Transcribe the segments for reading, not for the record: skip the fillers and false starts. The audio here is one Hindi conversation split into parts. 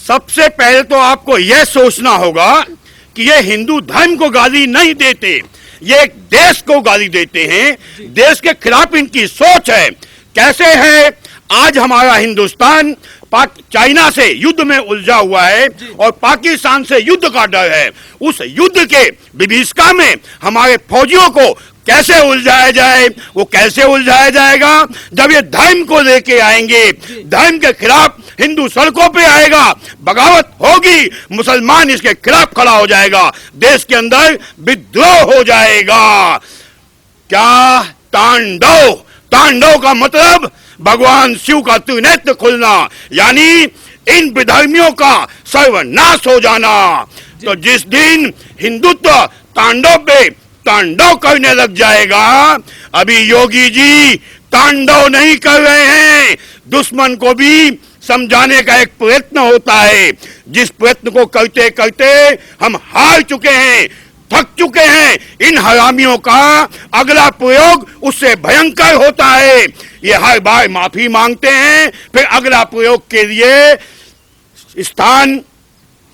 सबसे पहले तो आपको यह सोचना होगा कि ये हिंदू धर्म को गाली नहीं देते, ये एक देश को गाली देते हैं, देश के खिलाफ इनकी सोच है। कैसे है, आज हमारा हिंदुस्तान चाइना से युद्ध में उलझा हुआ है और पाकिस्तान से युद्ध का डर है। उस युद्ध के विभीषिका में हमारे फौजियों को कैसे उलझाया जाए, वो कैसे उलझाया जाएगा जब ये धर्म को लेके आएंगे, धर्म के खिलाफ हिंदू सड़कों पे आएगा, बगावत होगी, मुसलमान इसके खिलाफ खड़ा हो जाएगा, देश के अंदर विद्रोह हो जाएगा। क्या तांडव, तांडव का मतलब भगवान शिव का त्रिनेत्र खुलना, यानी इन विधर्मियों का सर्वनाश हो जाना। तो जिस दिन हिंदुत्व तांडव पे तांडव करने लग जाएगा, अभी योगी जी तांडव नहीं कर रहे हैं, दुश्मन को भी समझाने का एक प्रयत्न होता है, जिस प्रयत्न को करते करते हम हार चुके हैं, थक चुके हैं। इन हरामियों का अगला प्रयोग उससे भयंकर होता है। ये हर बार माफी मांगते हैं, फिर अगला प्रयोग के लिए स्थान,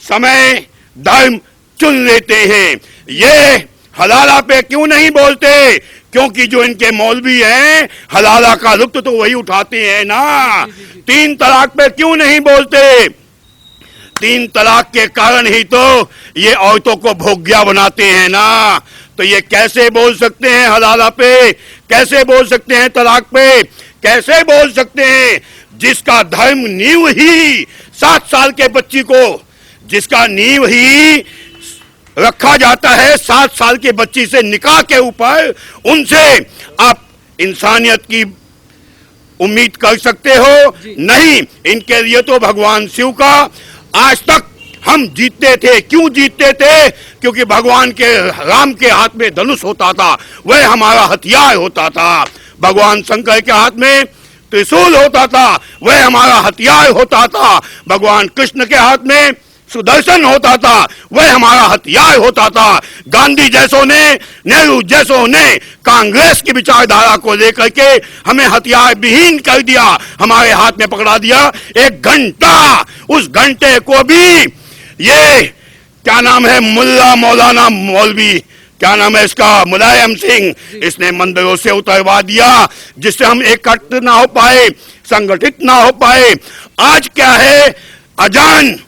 समय, धर्म चुन लेते हैं। ये हलाला पे क्यों नहीं बोलते? क्योंकि जो इनके मौलवी हैं हलाला का लुत्फ तो वही उठाते हैं ना। 3 तलाक पे क्यों नहीं बोलते? 3 तलाक के कारण ही तो ये औरतों को भोग्या बनाते हैं ना। तो ये कैसे बोल सकते हैं हलाला पे, कैसे बोल सकते हैं तलाक पे, कैसे बोल सकते हैं जिसका धर्म नींव ही 7 साल के बच्ची को, जिसका नींव ही रखा जाता है 7 साल के बच्ची से निकाह के ऊपर, उनसे आप इंसानियत की उम्मीद कर सकते हो? नहीं। इनके लिए तो भगवान शिव का आज तक हम जीतते थे। क्यों जीतते थे? क्योंकि भगवान के राम के हाथ में धनुष होता था, वह हमारा हथियार होता था। भगवान शंकर के हाथ में त्रिशूल होता था, वह हमारा हथियार होता था। भगवान कृष्ण के हाथ में सुदर्शन होता था, वह हमारा हथियार होता था। गांधी जैसों ने, नेहरू जैसों ने कांग्रेस की विचारधारा को लेकर के हमें हथियार विहीन कर दिया, हमारे हाथ में पकड़ा दिया 1 घंटा। उस घंटे को भी ये क्या नाम है, मुल्ला मौलाना मौलवी, क्या नाम है इसका, मुलायम सिंह, इसने मंदिरों से उतरवा दिया, जिससे हम एकत्र ना हो पाए, संगठित ना हो पाए। आज क्या है, अजान,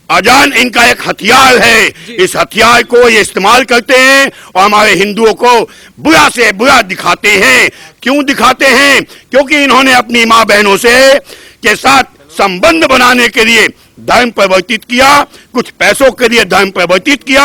अजान इनका एक हथियार है। इस हथियार को ये इस्तेमाल करते हैं और हमारे हिंदुओं को बुरा से बुरा दिखाते हैं। क्यों दिखाते हैं? क्योंकि इन्होंने अपनी माँ बहनों से के साथ संबंध बनाने के लिए धर्म परिवर्तित किया, कुछ पैसों के लिए धर्म परिवर्तित किया।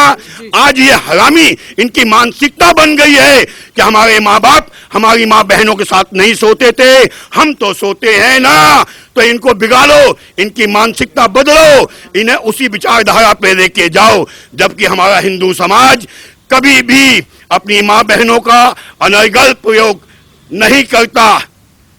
आज ये हरामी, इनकी मानसिकता बन गई है कि हमारे माँ बाप हमारी माँ बहनों के साथ नहीं सोते थे, हम तो सोते हैं ना। तो इनको बिगाड़ो, इनकी मानसिकता बदलो, इन्हें उसी विचारधारा पे लेके जाओ। जबकि हमारा हिंदू समाज कभी भी अपनी माँ बहनों का अनर्गल प्रयोग नहीं करता।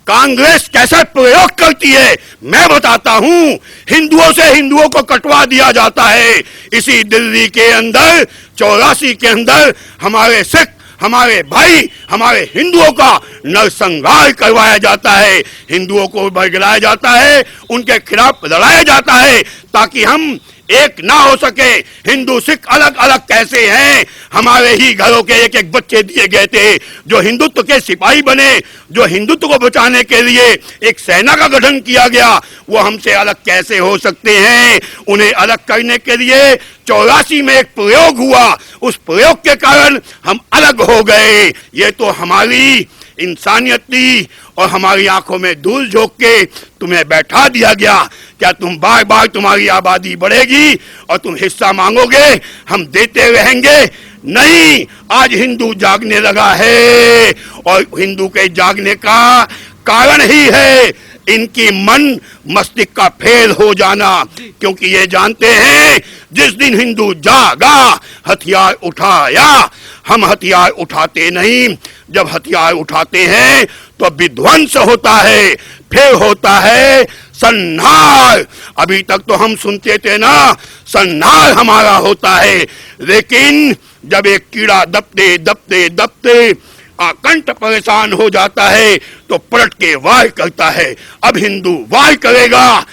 कांग्रेस कैसा प्रयोग करती है मैं बताता हूं। हिंदुओं से हिंदुओं को कटवा दिया जाता है। इसी दिल्ली के अंदर 84 के अंदर हमारे सिख, हमारे भाई, हमारे हिंदुओं का नरसंहार करवाया जाता है, हिंदुओं को बरगलाया जाता है, उनके खिलाफ लड़ाया जाता है ताकि हम एक ना हो सके। हिंदू सिख अलग अलग कैसे हैं? हमारे ही घरों के 1-1 बच्चे दिए गए थे जो हिंदुत्व के सिपाही बने, जो हिंदुत्व को बचाने के लिए एक सेना का गठन किया गया, वो हमसे अलग कैसे हो सकते हैं? उन्हें अलग करने के लिए 84 में एक प्रयोग हुआ, उस प्रयोग के कारण हम अलग हो गए। ये तो हमारी इंसानियत थी और हमारी आंखों में धूल झोंक के तुम्हें बैठा दिया गया। क्या तुम बार बार तुम्हारी आबादी बढ़ेगी और तुम हिस्सा मांगोगे, हम देते रहेंगे? नहीं। आज हिंदू जागने लगा है और हिंदू के जागने का कारण ही है इनकी मन मस्तिष्क का फेल हो जाना। क्योंकि ये जानते हैं जिस दिन हिंदू जागा, हथियार उठाया। हम हथियार उठाते नहीं, जब हथियार उठाते हैं तो विध्वंस होता है, फिर होता है संहार। अभी तक तो हम सुनते थे ना, संहार हमारा होता है, लेकिन जब एक कीड़ा दबते दबते दबते आकंठ परेशान हो जाता है तो पलट के वार करता है। अब हिंदू वार करेगा,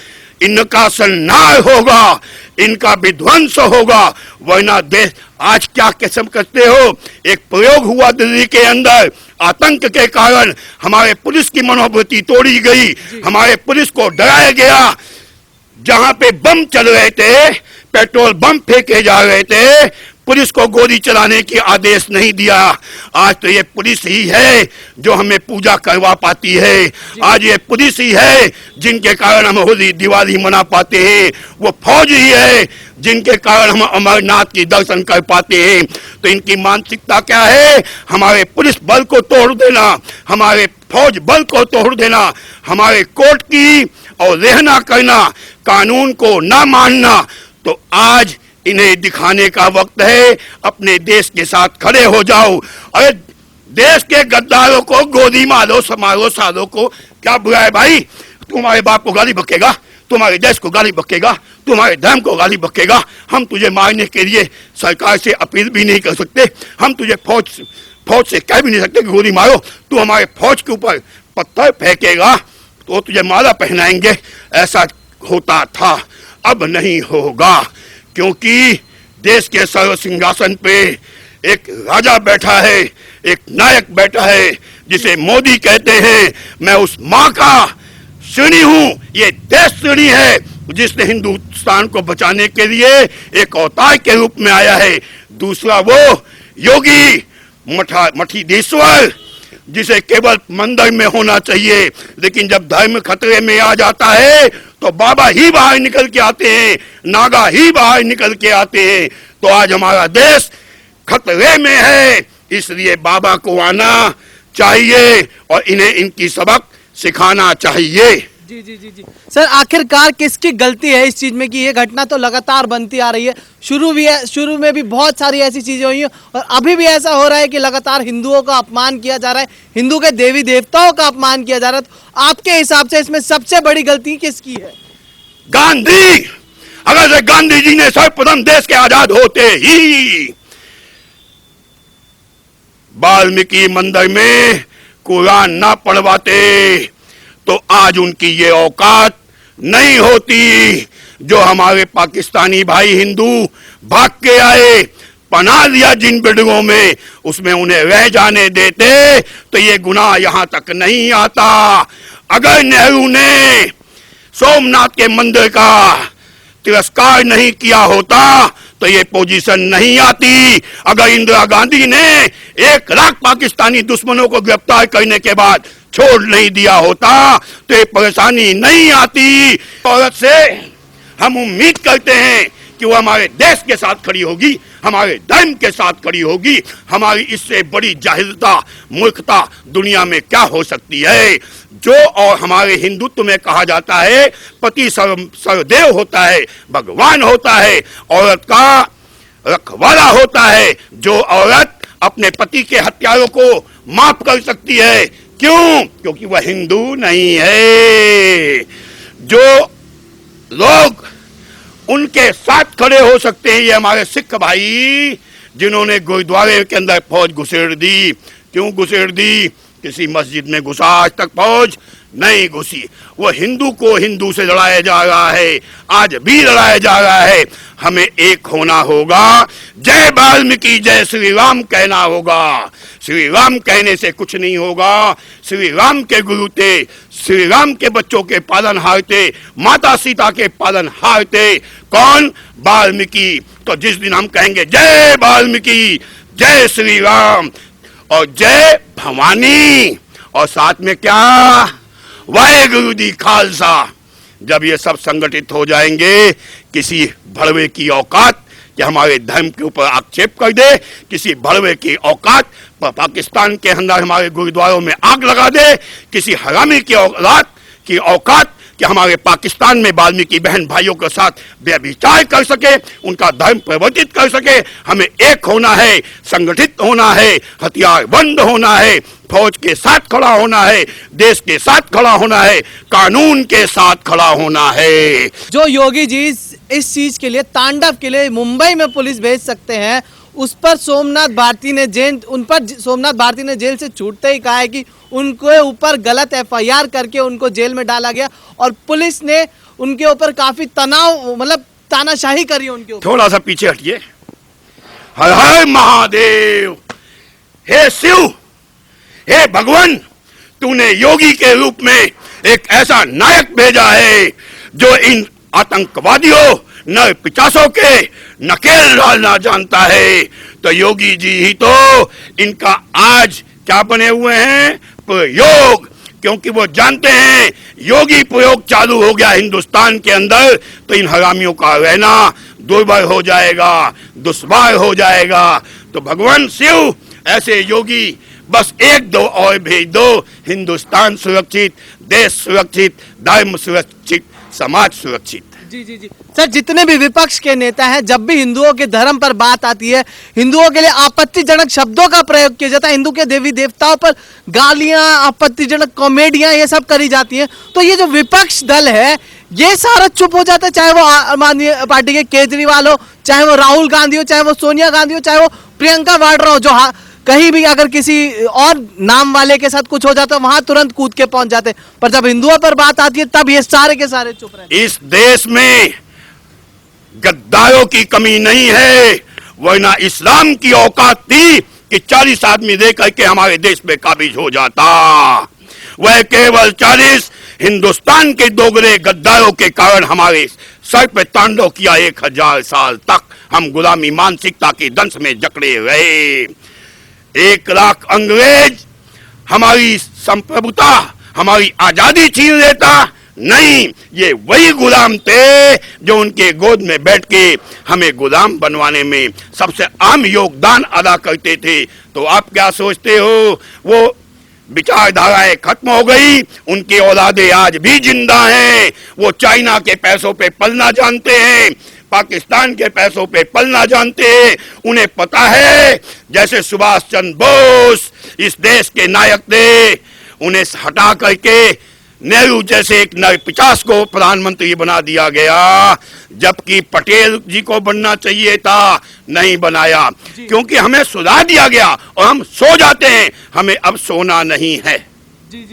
इनका संहार होगा, इनका विध्वंस होगा, वरना देश। आज क्या कसम करते हो, एक प्रयोग हुआ दिल्ली के अंदर, आतंक के कारण हमारे पुलिस की मनोवृत्ति तोड़ी गई, हमारे पुलिस को डराया गया। जहां पे बम चल रहे थे, पेट्रोल बम फेंके जा रहे थे, पुलिस को गोली चलाने की आदेश नहीं दिया। आज तो ये पुलिस ही है जो हमें पूजा करवा पाती है, आज ये पुलिस ही है जिनके कारण हम होली दिवाली मना पाते हैं, वो फौज ही है जिनके कारण हम अमरनाथ की दर्शन कर पाते हैं। तो इनकी मानसिकता क्या है, हमारे पुलिस बल को तोड़ देना, हमारे फौज बल को तोड़ देना, हमारे कोर्ट की और रहना करना, कानून को ना मानना। तो आज इन्हें दिखाने का वक्त है, अपने देश के साथ खड़े हो जाओ। अरे देश के गद्दारों को गोली मारो, समारो सालों को, क्या बुरा है भाई? तुम्हारे बाप को गाली बकेगा, तुम्हारे देश को गाली बकेगा, तुम्हारे धर्म को गाली बकेगा। हम तुझे मारने के लिए सरकार से अपील भी नहीं कर सकते, हम तुझे फौज से कह भी नहीं सकते कि गोली मारो। तू हमारे फौज के ऊपर पत्थर फेंकेगा तो तुझे माला पहनाएंगे। ऐसा होता था, अब नहीं होगा, क्योंकि देश के सर्व सिंहासन पे एक राजा बैठा है, एक नायक बैठा है जिसे मोदी कहते हैं। मैं उस माँ का ऋणी हूं, ये देश ऋणी है जिसने हिंदुस्तान को बचाने के लिए एक अवतार के रूप में आया है। दूसरा वो योगी मठीदेश्वर, जिसे केवल मंदिर में होना चाहिए, लेकिन जब धर्म खतरे में आ जाता है तो बाबा ही बाहर निकल के आते हैं, नागा ही बाहर निकल के आते हैं। तो आज हमारा देश खतरे में है, इसलिए बाबा को आना चाहिए और इन्हें इनकी सबक सिखाना चाहिए। जी जी जी जी सर, आखिरकार किसकी गलती है इस चीज में कि ये घटना तो लगातार बनती आ रही है? शुरू में भी बहुत सारी ऐसी चीजें हुई हैं और अभी भी ऐसा हो रहा है कि लगातार हिंदुओं का अपमान किया जा रहा है, हिंदू के देवी देवताओं का अपमान किया जा रहा है। तो आपके हिसाब से इसमें सबसे बड़ी गलती किसकी है? गांधी। अगर गांधी जी ने सर्वप्रथम देश के आजाद होते ही वाल्मीकि मंदिर में कुरान ना पढ़वाते तो आज उनकी ये औकात नहीं होती। जो हमारे पाकिस्तानी भाई हिंदू भाग के आए, पनाह लिया जिन बिल्डिंगों में, उसमें उन्हें रह जाने देते तो ये गुनाह यहां तक नहीं आता। अगर नेहरू ने सोमनाथ के मंदिर का तिरस्कार नहीं किया होता तो ये पोजीशन नहीं आती। अगर इंदिरा गांधी ने 1 लाख पाकिस्तानी दुश्मनों को गिरफ्तार करने के बाद छोड़ नहीं दिया होता तो ये परेशानी नहीं आती। औरत से हम उम्मीद करते हैं कि वो हमारे देश के साथ खड़ी होगी, हमारे धर्म के साथ खड़ी होगी। हमारी इससे बड़ी जाहिलता, मूर्खता दुनिया में क्या हो सकती है? जो और हमारे हिंदुत्व में कहा जाता है पति सर्वदेव होता है, भगवान होता है, औरत का रखवाला होता है। जो औरत अपने पति के हत्यारों को माफ कर सकती है, क्यों? क्योंकि वह हिंदू नहीं है। जो लोग उनके साथ खड़े हो सकते हैं, ये हमारे सिख भाई जिन्होंने गुरुद्वारे के अंदर फौज घुसेड़ दी। क्यों घुसेड़ दी? किसी मस्जिद में घुसा, आज तक फौज नहीं घुसी। वो हिंदू को हिंदू से लड़ाया जा रहा है, आज भी लड़ाया जा रहा है। हमें एक होना होगा, जय वाल्मीकि जय श्री राम कहना होगा। श्री राम कहने से कुछ नहीं होगा। श्री राम के गुरु थे, श्री राम के बच्चों के पालनहार थे, माता सीता के पालनहार थे। कौन? वाल्मीकि। तो जिस दिन हम कहेंगे जय वाल्मीकि जय श्री राम और जय भवानी और साथ में क्या, वाहेगुरु जी खालसा, जब ये सब संगठित हो जाएंगे, किसी भड़वे की औकात कि हमारे धर्म के ऊपर आक्षेप कर दे, किसी भड़वे की औकात पाकिस्तान के अंदर हमारे गुरुद्वारों में आग लगा दे, किसी हरामी की औलाद की औकात कि हमारे पाकिस्तान में वाल्मीकि बहन भाइयों के साथ व्यभिचार कर सके, उनका धर्म परिवर्तित कर सके। हमें एक होना है, संगठित होना है, हथियार बंद होना है, फौज के साथ खड़ा होना है, देश के साथ खड़ा होना है, कानून के साथ खड़ा होना है। जो योगी जी इस चीज के लिए, तांडव के लिए मुंबई में पुलिस भेज सकते हैं, उस पर सोमनाथ भारती ने सोमनाथ भारती ने जेल से छूटते ही कहा है कि उनके ऊपर गलत FIR करके उनको जेल में डाला गया और पुलिस ने उनके ऊपर काफी तनाव मतलब तानाशाही करी है उनके ऊपर। थोड़ा सा पीछे हटिए। हर हर महादेव। हे शिव, हे भगवान, तूने योगी के रूप में एक ऐसा नायक भेजा है जो इन आतंकवादियों न पिचासों के नकेल डालना जानता है। तो योगी जी ही तो इनका आज क्या बने हुए हैं, प्रयोग। क्योंकि वो जानते हैं योगी प्रयोग चालू हो गया हिंदुस्तान के अंदर तो इन हरामियों का रहना दुर्भर हो जाएगा, दुश्वार हो जाएगा। तो भगवान शिव ऐसे योगी बस एक दो और भेज दो, हिंदुस्तान सुरक्षित, देश सुरक्षित, धर्म सुरक्षित, समाज सुरक्षित। जी जी जी सर, जितने भी विपक्ष के नेता हैं, जब भी हिंदुओं के धर्म पर बात आती है, हिंदुओं के लिए आपत्तिजनक शब्दों का प्रयोग किया जाता है, हिंदू के देवी देवताओं पर गालियां, आपत्तिजनक कॉमेडियां ये सब करी जाती हैं, तो ये जो विपक्ष दल है ये सारा चुप हो जाता है। चाहे वो आम आदमी पार्टी के केजरीवाल हो, चाहे वो राहुल गांधी हो, चाहे वो सोनिया गांधी हो, चाहे वो प्रियंका वाड्रा हो, जो कहीं भी अगर किसी और नाम वाले के साथ कुछ हो जाता है वहां तुरंत कूद के पहुंच जाते हैं, पर जब हिंदुओं पर बात आती है तब ये सारे के सारे चुप रहते हैं। इस देश में गद्दारों की कमी नहीं है, वरना इस्लाम की औकात थी कि 40 आदमी दे करके हमारे देश में काबिज हो जाता। वह केवल 40 हिंदुस्तान के दोगले गद्दारों के कारण हमारे सर पे तांडव किया। 1000 साल तक हम गुलामी मानसिकता के दंश में जकड़े रहे। 1 लाख अंग्रेज हमारी संप्रभुता, हमारी आजादी छीन लेता नहीं, ये वही गुलाम थे जो उनके गोद में बैठ के हमें गुलाम बनवाने में सबसे अहम योगदान अदा करते थे। तो आप क्या सोचते हो, वो विचारधाराएं खत्म हो गई, उनके औलादे आज भी जिंदा हैं। वो चाइना के पैसों पे पलना जानते हैं, पाकिस्तान के पैसों पे पलना जानते हैं। उन्हें पता है जैसे सुभाष चंद्र बोस इस देश के नायक थे, उन्हें हटा करके नेहरू जैसे एक नरपिचास को प्रधानमंत्री बना दिया गया, जबकि पटेल जी को बनना चाहिए था, नहीं बनाया, क्योंकि हमें सुला दिया गया और हम सो जाते हैं, हमें अब सोना नहीं है। जी जी।